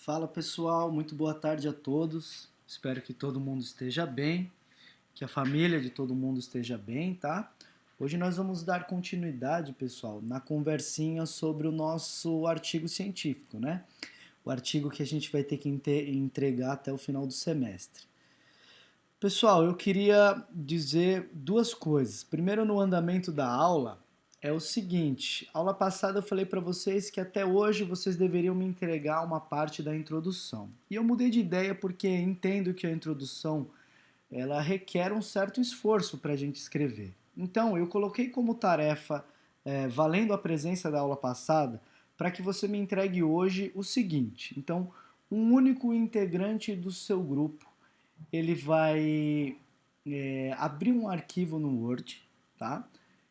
Fala pessoal, muito boa tarde a todos. Espero que todo mundo esteja bem, que a família de todo mundo esteja bem, tá? Hoje nós vamos dar continuidade, pessoal, na conversinha sobre o nosso artigo científico, né? O artigo que a gente vai ter que entregar até o final do semestre. Pessoal, eu queria dizer duas coisas. Primeiro, no andamento da aula, é o seguinte: aula passada eu falei para vocês que até hoje vocês deveriam me entregar uma parte da introdução. E eu mudei de ideia porque entendo que a introdução ela requer um certo esforço para a gente escrever. Então, eu coloquei como tarefa, valendo a presença da aula passada, para que você me entregue hoje o seguinte. Então, um único integrante do seu grupo ele vai abrir um arquivo no Word, tá?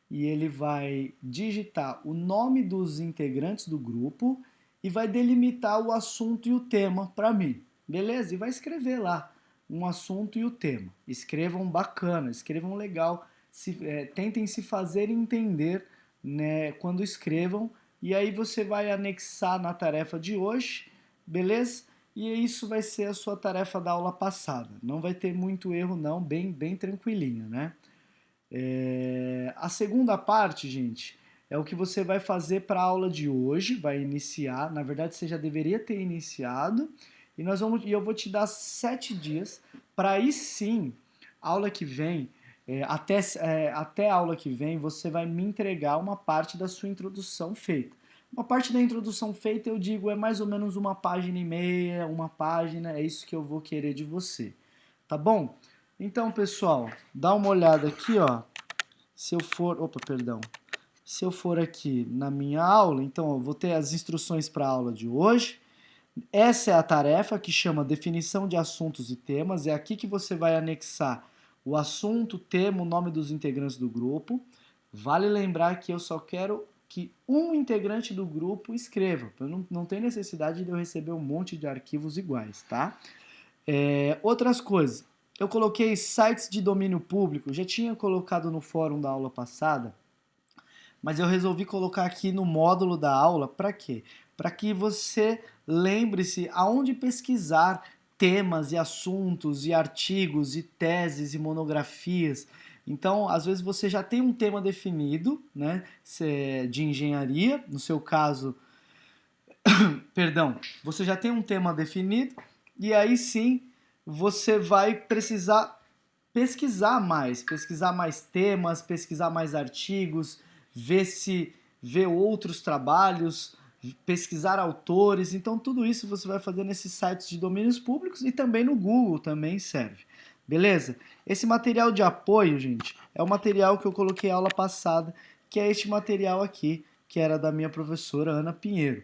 E ele vai digitar o nome dos integrantes do grupo e vai delimitar o assunto e o tema para mim, beleza? E vai escrever lá um assunto e o tema. Escrevam bacana, escrevam legal, tentem se fazer entender, né, quando escrevam, e aí você vai anexar na tarefa de hoje, beleza? E isso vai ser a sua tarefa da aula passada. Não vai ter muito erro não, bem tranquilinho, né? A segunda parte, gente, é o que você vai fazer para a aula de hoje, vai iniciar. Na verdade, você já deveria ter iniciado. E eu vou te dar 7 dias para aí sim, aula que vem, até a aula que vem, você vai me entregar uma parte da sua introdução feita. Uma parte da introdução feita, eu digo, é mais ou menos uma página e meia, uma página, é isso que eu vou querer de você. Tá bom? Então, pessoal, dá uma olhada aqui, ó. Se eu for, opa, perdão. Se eu for aqui na minha aula, então eu vou ter as instruções para a aula de hoje. Essa é a tarefa que chama definição de assuntos e temas. É aqui que você vai anexar o assunto, o tema, o nome dos integrantes do grupo. Vale lembrar que eu só quero que um integrante do grupo escreva. Não tem necessidade de eu receber um monte de arquivos iguais, tá? Outras coisas. Eu coloquei sites de domínio público. Já tinha colocado no fórum da aula passada, mas eu resolvi colocar aqui no módulo da aula. Para quê? Para que você lembre-se aonde pesquisar temas e assuntos e artigos e teses e monografias. Então, às vezes você já tem um tema definido, né, de engenharia, no seu caso, perdão, você já tem um tema definido e aí sim você vai precisar pesquisar mais temas, pesquisar mais artigos, ver outros trabalhos, pesquisar autores. Então tudo isso você vai fazer nesses sites de domínios públicos e também no Google também serve. Beleza? Esse material de apoio, gente, é o material que eu coloquei aula passada, que é este material aqui, que era da minha professora Ana Pinheiro.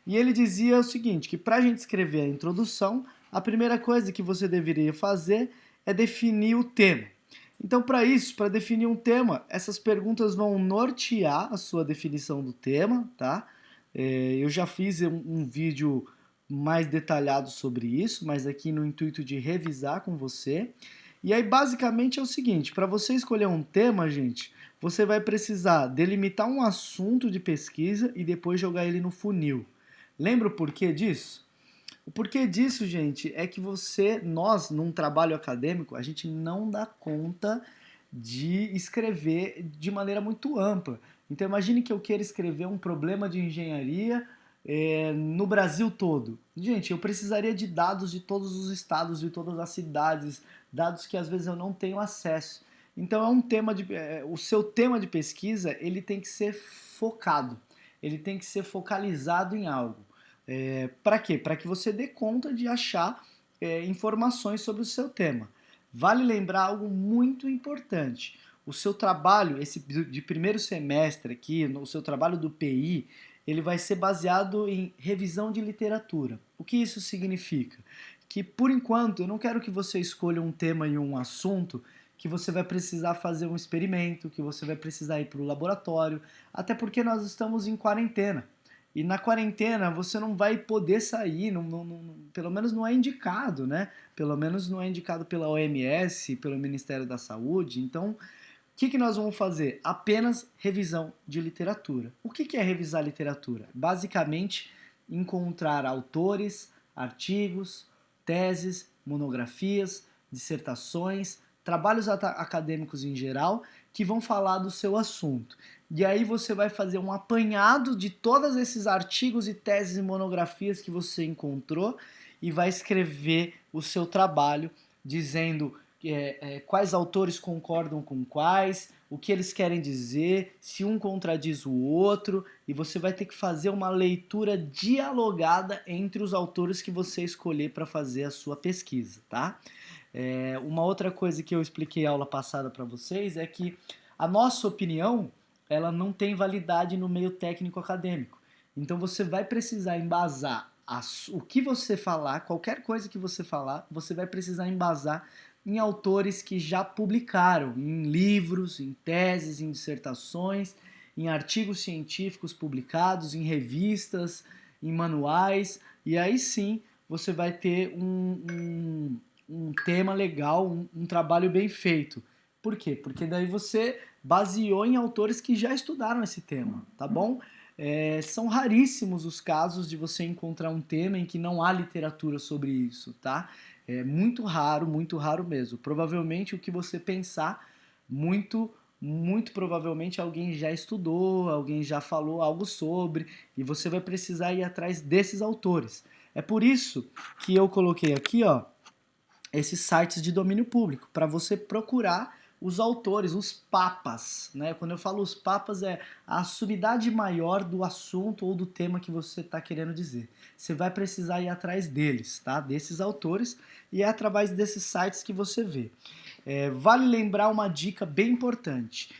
E ele dizia o seguinte, que para a gente escrever a introdução, a primeira coisa que você deveria fazer é definir o tema. Então, para isso, para definir um tema, essas perguntas vão nortear a sua definição do tema, tá? Eu já fiz um vídeo mais detalhado sobre isso, mas aqui no intuito de revisar com você. E aí, basicamente, é o seguinte: para você escolher um tema, gente, você vai precisar delimitar um assunto de pesquisa e depois jogar ele no funil. Lembra o porquê disso? O porquê disso, gente, é que nós, num trabalho acadêmico, a gente não dá conta de escrever de maneira muito ampla. Então, imagine que eu queira escrever um problema de engenharia no Brasil todo. Gente, eu precisaria de dados de todos os estados, de todas as cidades, dados que às vezes eu não tenho acesso. Então, o seu tema de pesquisa ele tem que ser focado, ele tem que ser focalizado em algo. Para quê? Para que você dê conta de achar informações sobre o seu tema. Vale lembrar algo muito importante. O seu trabalho, esse de primeiro semestre aqui, o seu trabalho do PI, ele vai ser baseado em revisão de literatura. O que isso significa? Que, por enquanto, eu não quero que você escolha um tema e um assunto que você vai precisar fazer um experimento, que você vai precisar ir para o laboratório, até porque nós estamos em quarentena. E na quarentena você não vai poder sair, pelo menos não é indicado, né? Pelo menos não é indicado pela OMS, pelo Ministério da Saúde. Então, o que nós vamos fazer? Apenas revisão de literatura. O que é revisar literatura? Basicamente, encontrar autores, artigos, teses, monografias, dissertações, trabalhos acadêmicos em geral que vão falar do seu assunto. E aí você vai fazer um apanhado de todos esses artigos e teses e monografias que você encontrou e vai escrever o seu trabalho dizendo quais autores concordam com quais, o que eles querem dizer, se um contradiz o outro, e você vai ter que fazer uma leitura dialogada entre os autores que você escolher para fazer a sua pesquisa, tá? Uma outra coisa que eu expliquei aula passada para vocês é que a nossa opinião ela não tem validade no meio técnico acadêmico. Então você vai precisar embasar o que você falar, qualquer coisa que você falar, você vai precisar embasar em autores que já publicaram, em livros, em teses, em dissertações, em artigos científicos publicados, em revistas, em manuais, e aí sim você vai ter um tema legal, um trabalho bem feito. Por quê? Porque daí você baseou em autores que já estudaram esse tema, tá bom? São raríssimos os casos de você encontrar um tema em que não há literatura sobre isso, tá? É muito raro mesmo. Provavelmente o que você pensar, muito provavelmente alguém já estudou, alguém já falou algo sobre, e você vai precisar ir atrás desses autores. É por isso que eu coloquei aqui, ó, esses sites de domínio público, para você procurar os autores, os papas, né? Quando eu falo os papas, é a sumidade maior do assunto ou do tema que você está querendo dizer. Você vai precisar ir atrás deles, tá? Desses autores, e é através desses sites que você vê. Vale lembrar uma dica bem importante.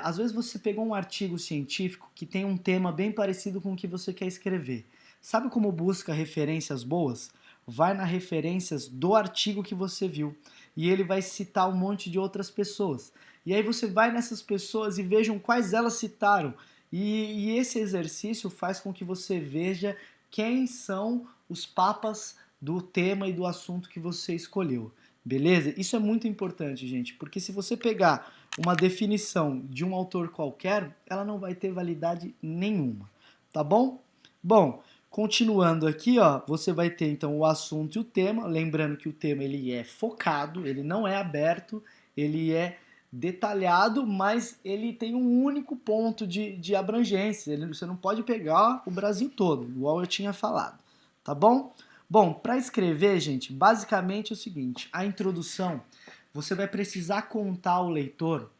Às vezes você pegou um artigo científico que tem um tema bem parecido com o que você quer escrever. Sabe como busca referências boas? Vai nas referências do artigo que você viu e ele vai citar um monte de outras pessoas. E aí você vai nessas pessoas e vejam quais elas citaram. E esse exercício faz com que você veja quem são os papas do tema e do assunto que você escolheu. Beleza? Isso é muito importante, gente, porque se você pegar uma definição de um autor qualquer, ela não vai ter validade nenhuma. Tá bom? Bom, continuando aqui, ó, você vai ter então o assunto e o tema, lembrando que o tema ele é focado, ele não é aberto, ele é detalhado, mas ele tem um único ponto de abrangência, você não pode pegar o Brasil todo, igual eu tinha falado, tá bom? Bom, para escrever, gente, basicamente é o seguinte, a introdução, você vai precisar contar ao leitor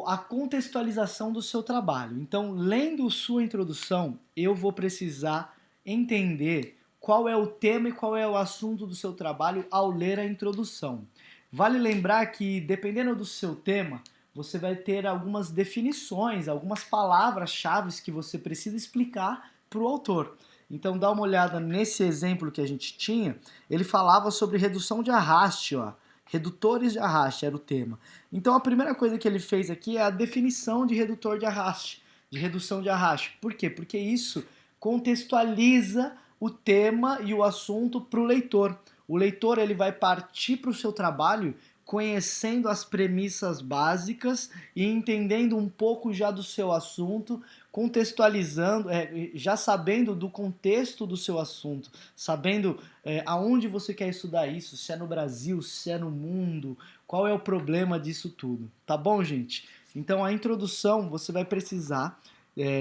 a contextualização do seu trabalho. Então, lendo sua introdução, eu vou precisar entender qual é o tema e qual é o assunto do seu trabalho ao ler a introdução. Vale lembrar que, dependendo do seu tema, você vai ter algumas definições, algumas palavras-chave que você precisa explicar para o autor. Então, dá uma olhada nesse exemplo que a gente tinha, ele falava sobre redução de arraste, ó. Redutores de arraste era o tema. Então a primeira coisa que ele fez aqui é a definição de redutor de arraste, de redução de arraste. Por quê? Porque isso contextualiza o tema e o assunto para o leitor. O leitor ele vai partir para o seu trabalho conhecendo as premissas básicas e entendendo um pouco já do seu assunto, contextualizando, já sabendo do contexto do seu assunto, sabendo aonde você quer estudar isso, se é no Brasil, se é no mundo, qual é o problema disso tudo. Tá bom, gente? Então a introdução você vai precisar,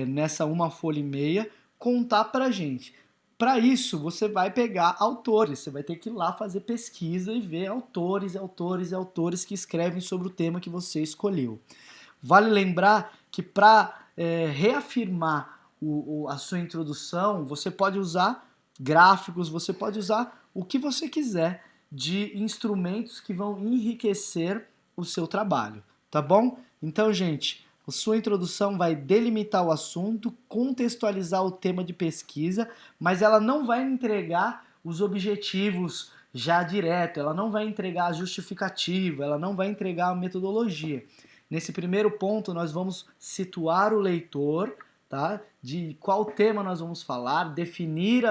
nessa uma folha e meia, contar pra gente. Para isso, você vai pegar autores, você vai ter que ir lá fazer pesquisa e ver autores que escrevem sobre o tema que você escolheu. Vale lembrar que para reafirmar a sua introdução, você pode usar gráficos, você pode usar o que você quiser de instrumentos que vão enriquecer o seu trabalho, tá bom? Então, gente, a sua introdução vai delimitar o assunto, contextualizar o tema de pesquisa, mas ela não vai entregar os objetivos já direto, ela não vai entregar a justificativa, ela não vai entregar a metodologia. Nesse primeiro ponto, nós vamos situar o leitor, tá? De qual tema nós vamos falar, definir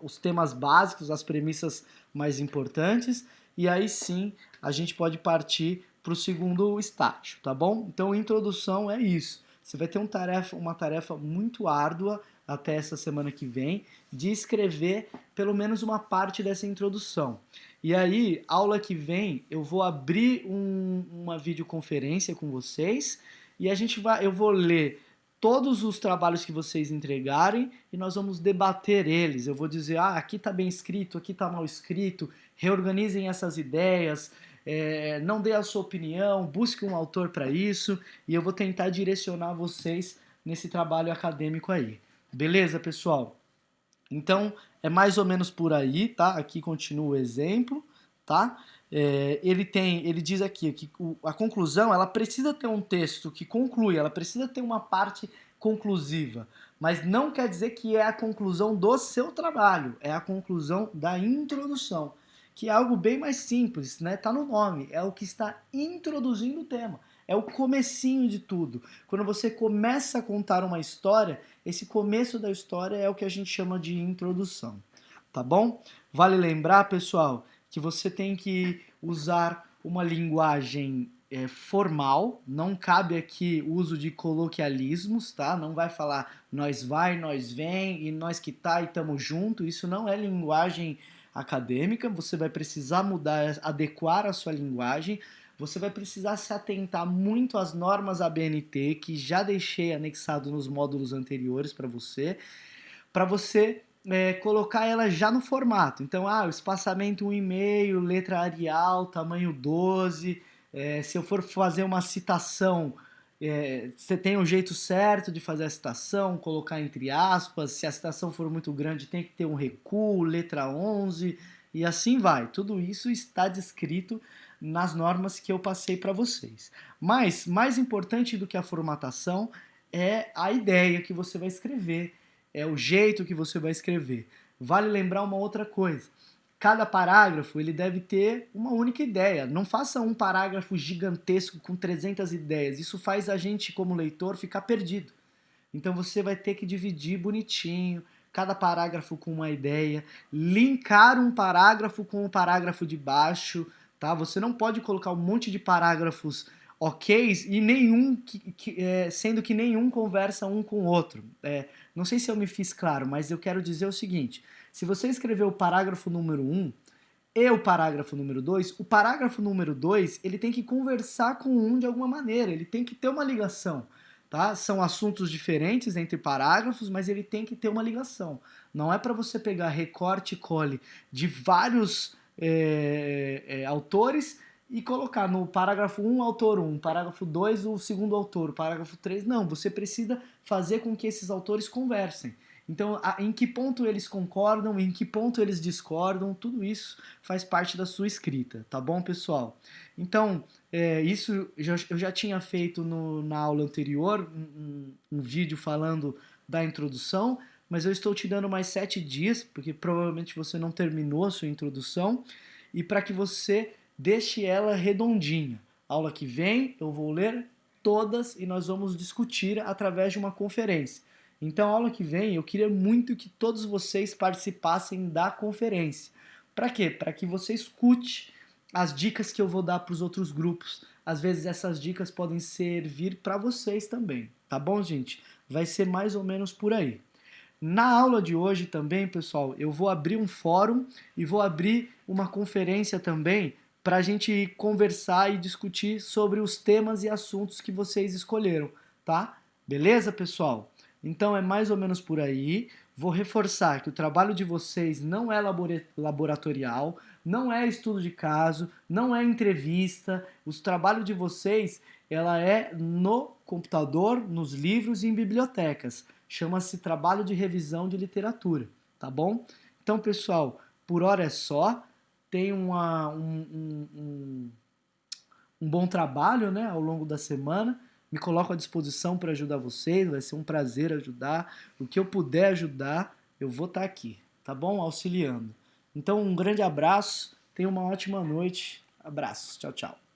os temas básicos, as premissas mais importantes, e aí sim a gente pode partir para o segundo estágio, tá bom? Então, introdução é isso. você vai ter uma tarefa muito árdua até essa semana que vem, de escrever pelo menos uma parte dessa introdução. E aí, aula que vem, eu vou abrir uma videoconferência com vocês e eu vou ler todos os trabalhos que vocês entregarem e nós vamos debater eles. Eu vou dizer, aqui está bem escrito, aqui está mal escrito, reorganizem essas ideias, não dê a sua opinião, busque um autor para isso e eu vou tentar direcionar vocês nesse trabalho acadêmico aí. Beleza, pessoal? Então, é mais ou menos por aí, tá? Aqui continua o exemplo, tá? Ele diz aqui que a conclusão, ela precisa ter um texto que conclui, ela precisa ter uma parte conclusiva, mas não quer dizer que é a conclusão do seu trabalho, é a conclusão da introdução, que é algo bem mais simples, né? Tá no nome, é o que está introduzindo o tema. É o comecinho de tudo. Quando você começa a contar uma história, esse começo da história é o que a gente chama de introdução, tá bom? Vale lembrar, pessoal, que você tem que usar uma linguagem formal, não cabe aqui o uso de coloquialismos, tá? Não vai falar nós vai, nós vem e nós que tá e tamo junto, isso não é linguagem acadêmica, você vai precisar mudar, adequar a sua linguagem, você vai precisar se atentar muito às normas ABNT, que já deixei anexado nos módulos anteriores para você colocar ela já no formato. Então, o espaçamento 1,5, letra Arial, tamanho 12, se eu for fazer uma citação, você tem um jeito certo de fazer a citação, colocar entre aspas, se a citação for muito grande tem que ter um recuo, letra 11, e assim vai. Tudo isso está descrito nas normas que eu passei para vocês. Mas, mais importante do que a formatação é a ideia que você vai escrever, é o jeito que você vai escrever. Vale lembrar uma outra coisa. Cada parágrafo ele deve ter uma única ideia. Não faça um parágrafo gigantesco com 300 ideias. Isso faz a gente, como leitor, ficar perdido. Então você vai ter que dividir bonitinho, cada parágrafo com uma ideia, linkar um parágrafo com o parágrafo de baixo, tá? Você não pode colocar um monte de parágrafos ok e nenhum, sendo que nenhum conversa um com o outro. Não sei se eu me fiz claro, mas eu quero dizer o seguinte, se você escrever o parágrafo número 1 e o parágrafo número 2, o parágrafo número 2 ele tem que conversar com um de alguma maneira, ele tem que ter uma ligação. Tá? São assuntos diferentes entre parágrafos, mas ele tem que ter uma ligação. Não é para você pegar recorte e cole de vários autores e colocar no parágrafo 1, autor 1, parágrafo 2, o segundo autor, parágrafo 3. Não, você precisa fazer com que esses autores conversem. Então, em que ponto eles concordam, em que ponto eles discordam, tudo isso faz parte da sua escrita, tá bom, pessoal? Então, isso eu já tinha feito na aula anterior, um vídeo falando da introdução, mas eu estou te dando mais 7 dias, porque provavelmente você não terminou a sua introdução, e para que você deixe ela redondinha. Aula que vem eu vou ler todas e nós vamos discutir através de uma conferência. Então, aula que vem eu queria muito que todos vocês participassem da conferência. Para quê? Para que você escute as dicas que eu vou dar para os outros grupos. Às vezes essas dicas podem servir para vocês também, tá bom, gente? Vai ser mais ou menos por aí. Na aula de hoje também, pessoal, eu vou abrir um fórum e vou abrir uma conferência também para a gente conversar e discutir sobre os temas e assuntos que vocês escolheram, tá? Beleza, pessoal? Então é mais ou menos por aí. Vou reforçar que o trabalho de vocês não é laboratorial, não é estudo de caso, não é entrevista. O trabalho de vocês ela é no computador, nos livros e em bibliotecas. Chama-se trabalho de revisão de literatura, tá bom? Então, pessoal, por hora é só. Tenham um bom trabalho, né, ao longo da semana. Me coloco à disposição para ajudar vocês, vai ser um prazer ajudar. O que eu puder ajudar, eu vou estar aqui, tá bom? Auxiliando. Então, um grande abraço, tenha uma ótima noite. Abraços, tchau, tchau.